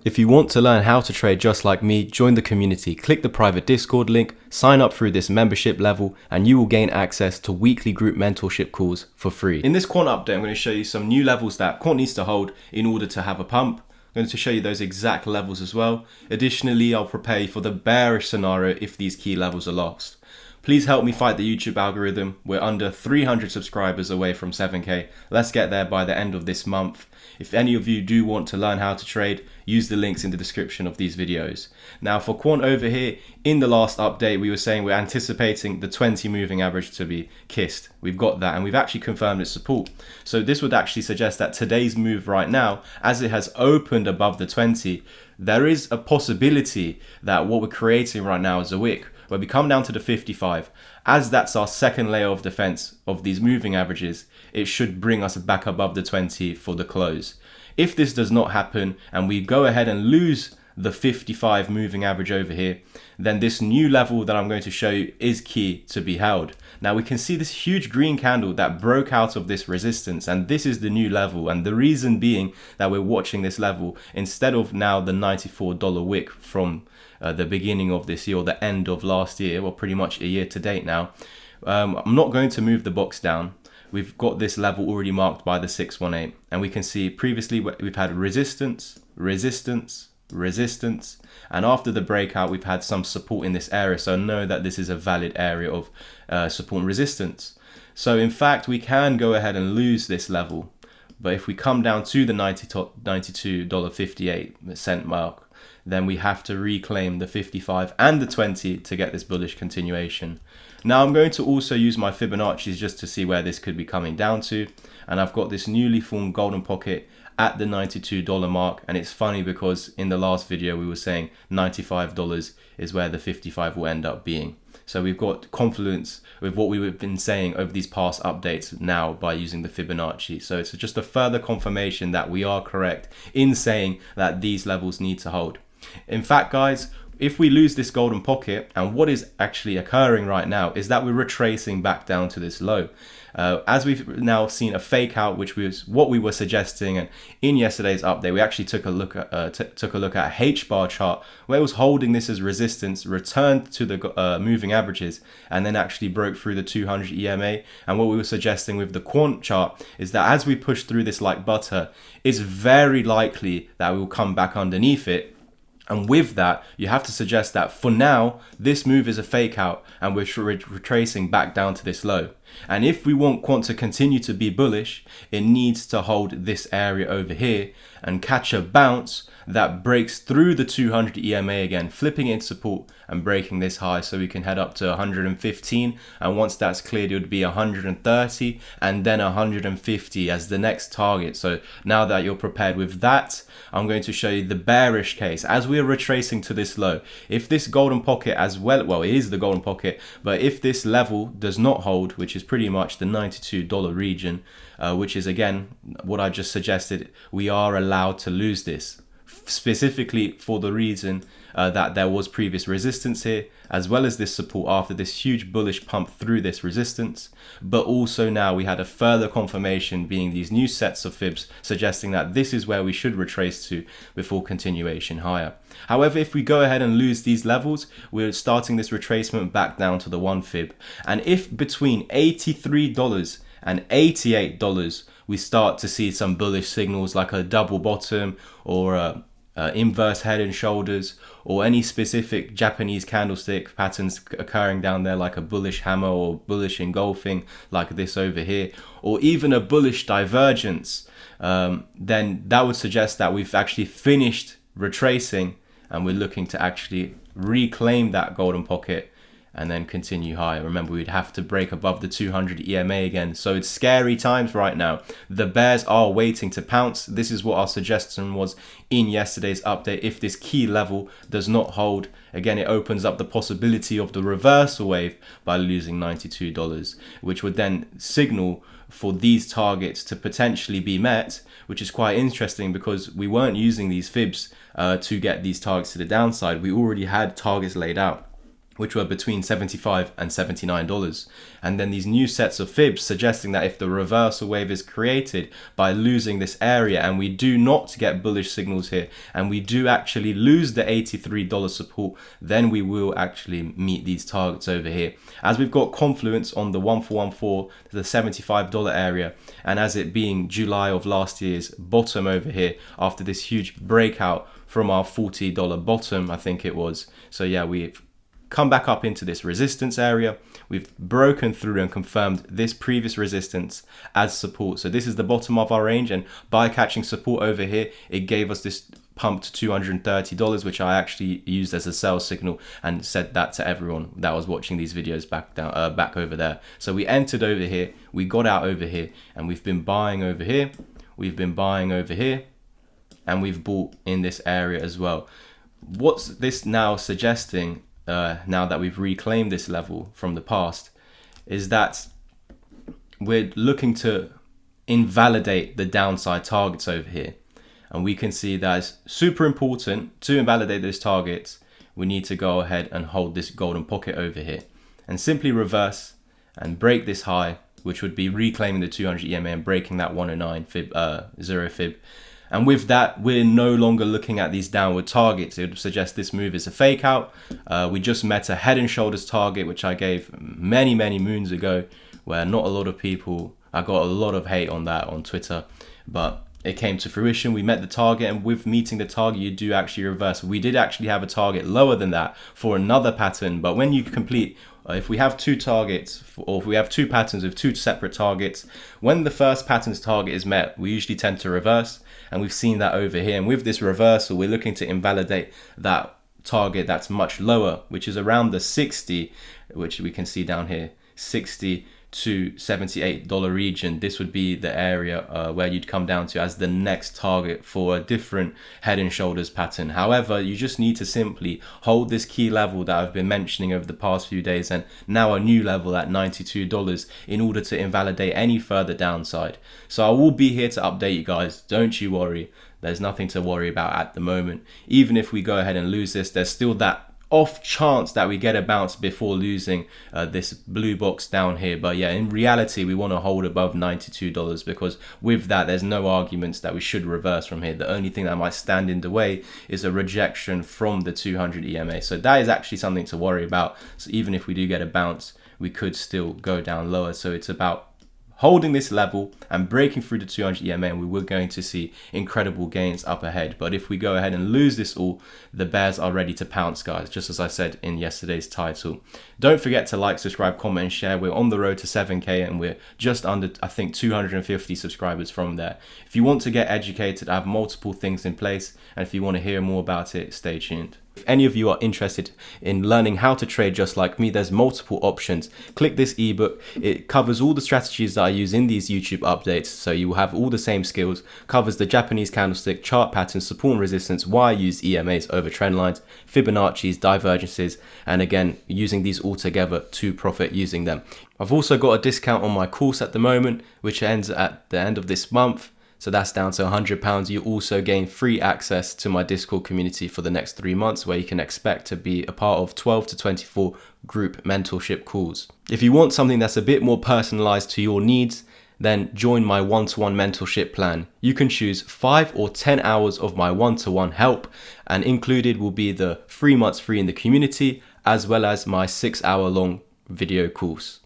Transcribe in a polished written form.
If you want to learn how to trade just like me, join the community, click the private Discord link, sign up through this membership level, and you will gain access to weekly group mentorship calls for free. In this Quant update, I'm going to show you some new levels that Quant needs to hold in order to have a pump. I'm going to show you those exact levels as well. Additionally, I'll prepare you for the bearish scenario if these key levels are lost. Please help me fight the YouTube algorithm. We're under 300 subscribers away from 7K. Let's get there by the end of this month. If any of you do want to learn how to trade, use the links in the description of these videos. Now for Quant over here, in the last update, we were saying we're anticipating the 20 moving average to be kissed. We've got that and we've actually confirmed its support. So this would actually suggest that today's move right now, as it has opened above the 20, there is a possibility that what we're creating right now is a wick, where we come down to the 55. As that's our second layer of defense of these moving averages, it should bring us back above the 20 for the close. If this does not happen and we go ahead and lose the 55 moving average over here, then this new level that I'm going to show you is key to be held. Now we can see this huge green candle that broke out of this resistance, and this is the new level, and the reason being that we're watching this level instead of now the $94 wick from the beginning of this year or the end of last year, or pretty much a year to date now. I'm not going to move the box down. We've got this level already marked by the 618, and we can see previously we've had resistance, resistance, resistance, and after the breakout we've had some support in this area, so know that this is a valid area of support and resistance. So in fact we can go ahead and lose this level, but if we come down to the $92.58 mark, then we have to reclaim the 55 and the 20 to get this bullish continuation. Now I'm going to also use my Fibonacci's just to see where this could be coming down to, and I've got this newly formed golden pocket at the $92 mark, and it's funny because in the last video we were saying $95 is where the 55 will end up being. So we've got confluence with what we've been saying over these past updates now by using the Fibonacci. So it's just a further confirmation that we are correct in saying that these levels need to hold. In fact, guys, if we lose this golden pocket, and what is actually occurring right now is that we're retracing back down to this low. As we've now seen a fake out, which was what we were suggesting, and in yesterday's update we actually took a look at a H-bar chart where it was holding this as resistance, returned to the moving averages, and then actually broke through the 200 EMA. And what we were suggesting with the Quant chart is that as we push through this like butter, it's very likely that we will come back underneath it. And with that, you have to suggest that for now, this move is a fake out and we're retracing back down to this low. And if we want Quant to continue to be bullish, it needs to hold this area over here and catch a bounce that breaks through the 200 EMA again, flipping into support and breaking this high so we can head up to 115. And once that's cleared, it would be 130 and then 150 as the next target. So now that you're prepared with that, I'm going to show you the bearish case as we are retracing to this low. If this golden pocket as well, it is the golden pocket, but if this level does not hold, which is pretty much the $92 region, which is again what I just suggested, we are allowed to lose this, specifically for the reason that there was previous resistance here, as well as this support after this huge bullish pump through this resistance. But also now we had a further confirmation being these new sets of fibs suggesting that this is where we should retrace to before continuation higher. However, if we go ahead and lose these levels, we're starting this retracement back down to the 1 fib. And if between $83 and $88 we start to see some bullish signals like a double bottom or a inverse head and shoulders, or any specific Japanese candlestick patterns occurring down there like a bullish hammer or bullish engulfing like this over here, or even a bullish divergence, then that would suggest that we've actually finished retracing and we're looking to actually reclaim that golden pocket and then continue higher. Remember, we'd have to break above the 200 EMA again. So it's scary times right now. The bears are waiting to pounce. This is what our suggestion was in yesterday's update. If this key level does not hold, again, it opens up the possibility of the reversal wave by losing $92, which would then signal for these targets to potentially be met, which is quite interesting because we weren't using these fibs to get these targets to the downside. We already had targets laid out. which were between $75 and $79. And then these new sets of fibs suggesting that if the reversal wave is created by losing this area and we do not get bullish signals here and we do actually lose the $83 support, then we will actually meet these targets over here. As we've got confluence on the 1414 to the $75 area, and as it being July of last year's bottom over here after this huge breakout from our $40 bottom, I think it was. So yeah, we've come back up into this resistance area. We've broken through and confirmed this previous resistance as support. So this is the bottom of our range, and by catching support over here, it gave us this pump to $230, which I actually used as a sell signal and said that to everyone that was watching these videos back over there. So we entered over here, we got out over here, and we've been buying over here, we've been buying over here, and we've bought in this area as well. What's this now suggesting, now that we've reclaimed this level from the past, is that we're looking to invalidate the downside targets over here. And we can see that it's super important to invalidate those targets. We need to go ahead and hold this golden pocket over here and simply reverse and break this high, which would be reclaiming the 200 EMA and breaking that 109 fib, 0 fib. And with that, we're no longer looking at these downward targets. It would suggest this move is a fake out. We just met a head and shoulders target, which I gave many moons ago, where not a lot of people, I got a lot of hate on that on Twitter, but it came to fruition. We met the target, and with meeting the target, you do actually reverse. We did actually have a target lower than that for another pattern, but when you complete, if we have two targets, or if we have two patterns with two separate targets, when the first pattern's target is met, we usually tend to reverse, and we've seen that over here. And with this reversal, we're looking to invalidate that target that's much lower, which is around the 60, which we can see down here, 60 to $78 region. This would be the area where you'd come down to as the next target for a different head and shoulders pattern. However, you just need to simply hold this key level that I've been mentioning over the past few days, and now a new level at $92, in order to invalidate any further downside. So I will be here to update you guys, don't you worry. There's nothing to worry about at the moment. Even if we go ahead and lose this, there's still that off chance that we get a bounce before losing this blue box down here. But yeah, in reality, we want to hold above $92, because with that, there's no arguments that we should reverse from here. The only thing that might stand in the way is a rejection from the 200 EMA. So that is actually something to worry about. So even if we do get a bounce, we could still go down lower. So it's about holding this level and breaking through the 200 EMA, and we were going to see incredible gains up ahead. But if we go ahead and lose this all, the bears are ready to pounce, guys, just as I said in yesterday's title. Don't forget to like, subscribe, comment, and share. We're on the road to 7K, and we're just under, I think, 250 subscribers from there. If you want to get educated, I have multiple things in place, and if you want to hear more about it, stay tuned. If any of you are interested in learning how to trade just like me, there's multiple options. Click this ebook. It covers all the strategies that I use in these YouTube updates, so you will have all the same skills. Covers the Japanese candlestick, chart patterns, support and resistance, why I use EMAs over trend lines, Fibonacci's, divergences, and again, using these all together to profit using them. I've also got a discount on my course at the moment, which ends at the end of this month. So that's down to £100. You also gain free access to my Discord community for the next 3 months, where you can expect to be a part of 12 to 24 group mentorship calls. If you want something that's a bit more personalized to your needs, then join my one-to-one mentorship plan. You can choose 5 or 10 hours of my one-to-one help, and included will be the 3 months free in the community, as well as my 6-hour long video course.